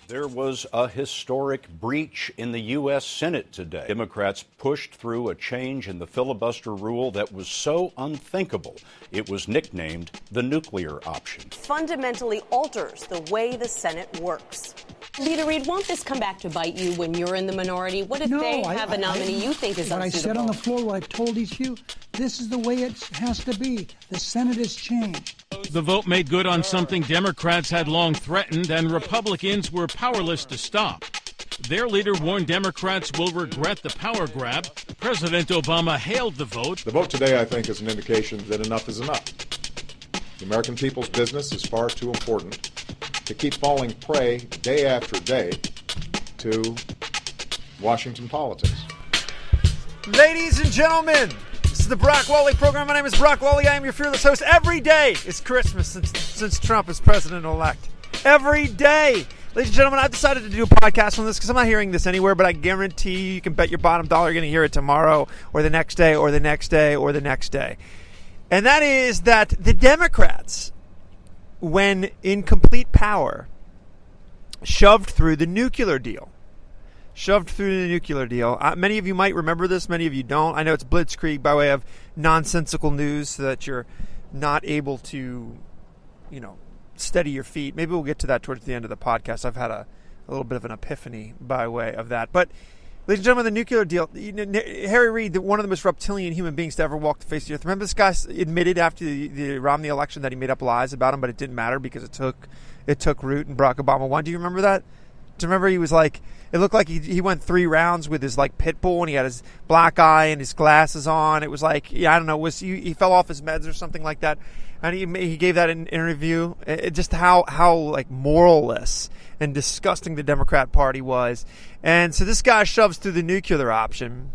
There was a historic breach in the U.S. Senate today. Democrats pushed through a change in the filibuster rule that was so unthinkable, it was nicknamed the nuclear option. Fundamentally alters the way the Senate works. Leader Reid, won't this come back to bite you when you're in the minority? What if they have a nominee you think is unsuitable? What I said on the floor, what I've told each of you, this is the way it has to be. The Senate has changed. The vote made good on something Democrats had long threatened and Republicans were powerless to stop. Their leader warned Democrats will regret the power grab. President Obama hailed the vote. The vote today, I think, is an indication that enough is enough. The American people's business is far too important to keep falling prey day after day to Washington politics. Ladies and gentlemen, this is the Brock Wally program. My name is Brock Wally. I am your fearless host. Every day is Christmas since Trump is president-elect. Every day. Ladies and gentlemen, I've decided to do a podcast on this because I'm not hearing this anywhere, but I guarantee you can bet your bottom dollar you're going to hear it tomorrow or the next day or the next day or the next day. And that is that the Democrats, when in complete power, shoved through the nuclear deal. Many of you might remember this. Many of you don't. I know it's blitzkrieg by way of nonsensical news so that you're not able to, steady your feet. Maybe we'll get to that towards the end of the podcast. I've had a little bit of an epiphany by way of that. But, ladies and gentlemen, the nuclear deal, Harry Reid, one of the most reptilian human beings to ever walk the face of the earth. Remember this guy admitted after the Romney election that he made up lies about him, but it didn't matter because it took root and Barack Obama won. Do you remember that? Do you remember he was like, it looked like he went 3 rounds with his pit bull and he had his black eye and his glasses on. It was like, I don't know, he fell off his meds or something like that. And he gave that in an interview. Just how moralless and disgusting the Democrat Party was. And so this guy shoves through the nuclear option.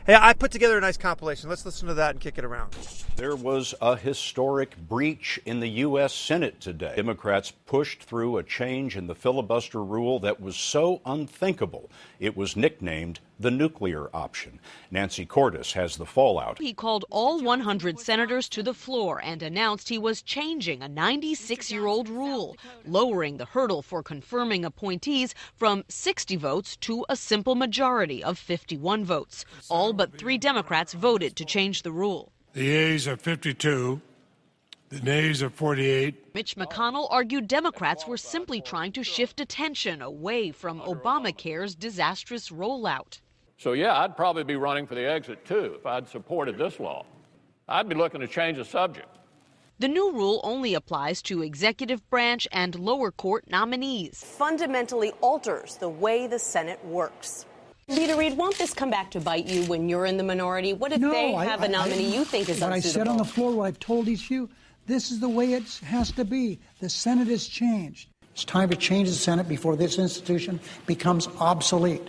Hey, I put together a nice compilation. Let's listen to that and kick it around. There was a historic breach in the U.S. Senate today. Democrats pushed through a change in the filibuster rule that was so unthinkable, it was nicknamed the nuclear option. Nancy Cordes has the fallout. He called all 100 senators to the floor and announced he was changing a 96-year-old rule, lowering the hurdle for confirming appointees from 60 votes to a simple majority of 51 votes. All but 3 Democrats voted to change the rule. The yeas are 52. The nays are 48. Mitch McConnell argued Democrats were simply trying to shift attention away from Obamacare's disastrous rollout. So, yeah, I'd probably be running for the exit, too, if I'd supported this law. I'd be looking to change the subject. The new rule only applies to executive branch and lower court nominees. Fundamentally alters the way the Senate works. Leader Reid, won't this come back to bite you when you're in the minority? What if they have a nominee you think is unsuitable? What I said on the floor, what I've told each of you, this is the way it has to be. The Senate has changed. It's time to change the Senate before this institution becomes obsolete.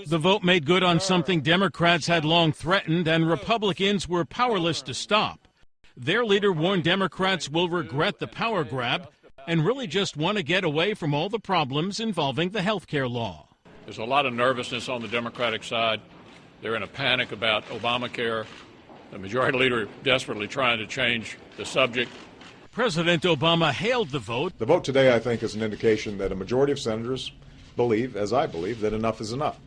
The vote made good on something Democrats had long threatened and Republicans were powerless to stop. Their leader warned Democrats will regret the power grab and really just want to get away from all the problems involving the health care law. There's a lot of nervousness on the Democratic side. They're in a panic about Obamacare. The majority leader desperately trying to change the subject. President Obama hailed the vote. The vote today, I think, is an indication that a majority of senators believe, as I believe, that enough is enough.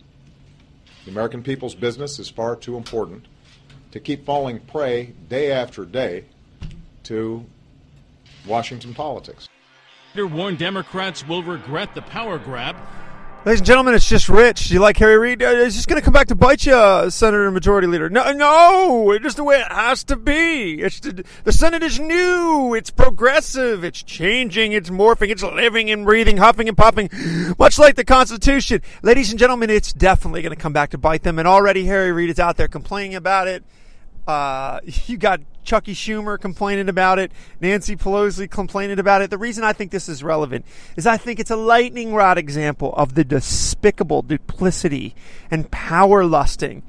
The American people's business is far too important to keep falling prey day after day to Washington politics. The leader warned Democrats will regret the power grab. Ladies and gentlemen, it's just Rich. Do you like Harry Reid? It's just going to come back to bite you, Senator and Majority Leader. No, it's just the way it has to be. The Senate is new. It's progressive. It's changing. It's morphing. It's living and breathing, huffing and puffing, much like the Constitution. Ladies and gentlemen, it's definitely going to come back to bite them. And already Harry Reid is out there complaining about it. You got Chucky Schumer complaining about it, Nancy Pelosi complaining about it. The reason I think this is relevant is I think it's a lightning rod example of the despicable duplicity and power lusting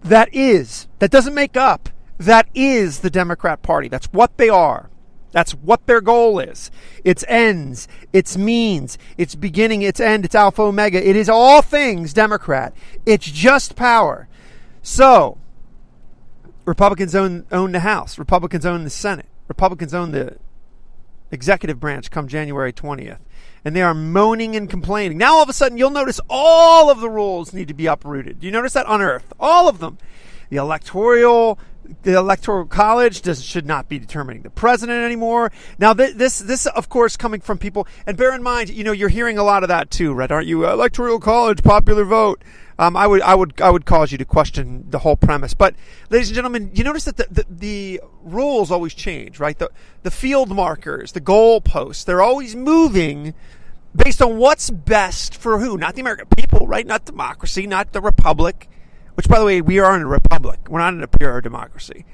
that doesn't make up, that is the Democrat Party. That's what they are. That's what their goal is. Its ends, its means, its beginning, its end, its alpha, omega. It is all things Democrat. It's just power. So, Republicans own the House. Republicans own the Senate. Republicans own the executive branch come January 20th. And they are moaning and complaining. Now all of a sudden you'll notice all of the rules need to be uprooted. Do you notice that? On Earth? All of them. The electoral college should not be determining the president anymore. Now this of course coming from people, and bear in mind, you're hearing a lot of that too, right? Aren't you? Electoral college, popular vote. I would cause you to question the whole premise. But ladies and gentlemen, you notice that the rules always change, right? The field markers, the goalposts, they're always moving based on what's best for who? Not the American people, right? Not democracy, not the republic. Which, by the way, we are in a republic. We're not in a pure democracy.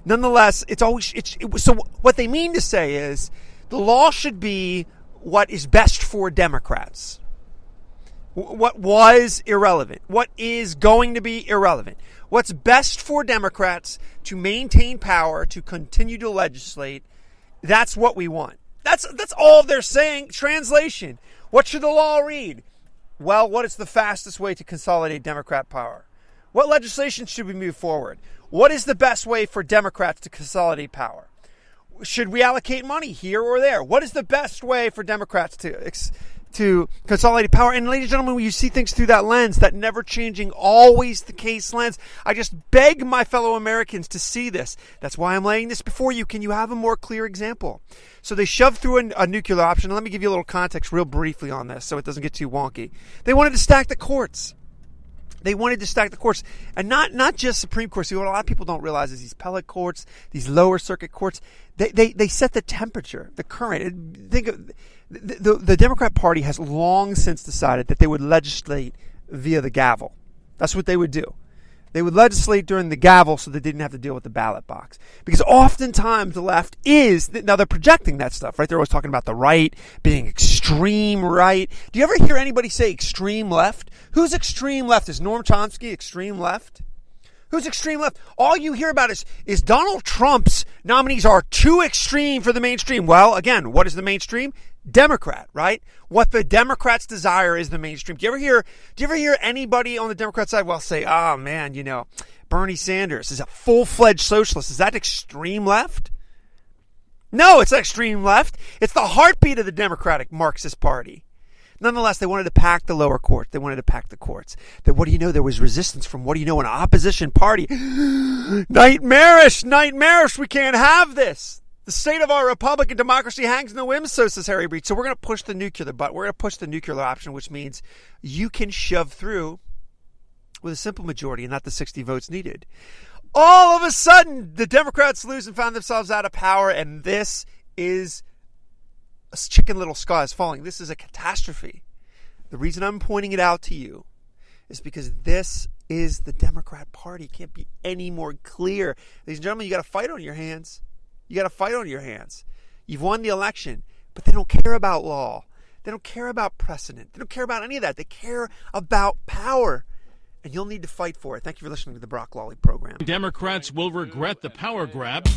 Nonetheless, so what they mean to say is the law should be what is best for Democrats. What was irrelevant. What is going to be irrelevant. What's best for Democrats to maintain power, to continue to legislate, that's what we want. That's all they're saying. Translation. What should the law read? Well, what is the fastest way to consolidate Democrat power? What legislation should we move forward? What is the best way for Democrats to consolidate power? Should we allocate money here or there? What is the best way for Democrats to consolidate power? And ladies and gentlemen, when you see things through that lens, that never-changing, always the case lens, I just beg my fellow Americans to see this. That's why I'm laying this before you. Can you have a more clear example? So they shoved through a nuclear option. Let me give you a little context real briefly on this so it doesn't get too wonky. They wanted to stack the courts. They wanted to stack the courts, and not just Supreme Court. See, what a lot of people don't realize is these appellate courts, these lower circuit courts, they set the temperature, the current. Think of the Democrat Party has long since decided that they would legislate via the gavel. That's what they would do. They would legislate during the gavel so they didn't have to deal with the ballot box. Because oftentimes the left now they're projecting that stuff, right? They're always talking about the right being extreme right. Do you ever hear anybody say extreme left? Who's extreme left? Is Noam Chomsky extreme left? Who's extreme left? All you hear about is Donald Trump's nominees are too extreme for the mainstream. Well, again, what is the mainstream? Democrat, right? What the Democrats desire is the mainstream. Do you ever hear anybody on the Democrat side say, oh man, Bernie Sanders is a full-fledged socialist. Is that extreme left? No, it's not extreme left. It's the heartbeat of the Democratic Marxist Party. Nonetheless, they wanted to pack the lower court. They wanted to pack the courts. Then what do you know? There was resistance from, an opposition party. Nightmarish. We can't have this. The state of our republic and democracy hangs in the wind, so says Harry Reid. So we're going to push the nuclear button. We're going to push the nuclear option, which means you can shove through with a simple majority and not the 60 votes needed. All of a sudden, the Democrats lose and found themselves out of power, and this is a Chicken Little sky is falling. This is a catastrophe. The reason I'm pointing it out to you is because this is the Democrat Party. It can't be any more clear. Ladies and gentlemen, you got a fight on your hands. You've won the election, but they don't care about law. They don't care about precedent. They don't care about any of that. They care about power. And you'll need to fight for it. Thank you for listening to the Brock Lawley program. Democrats will regret the power grab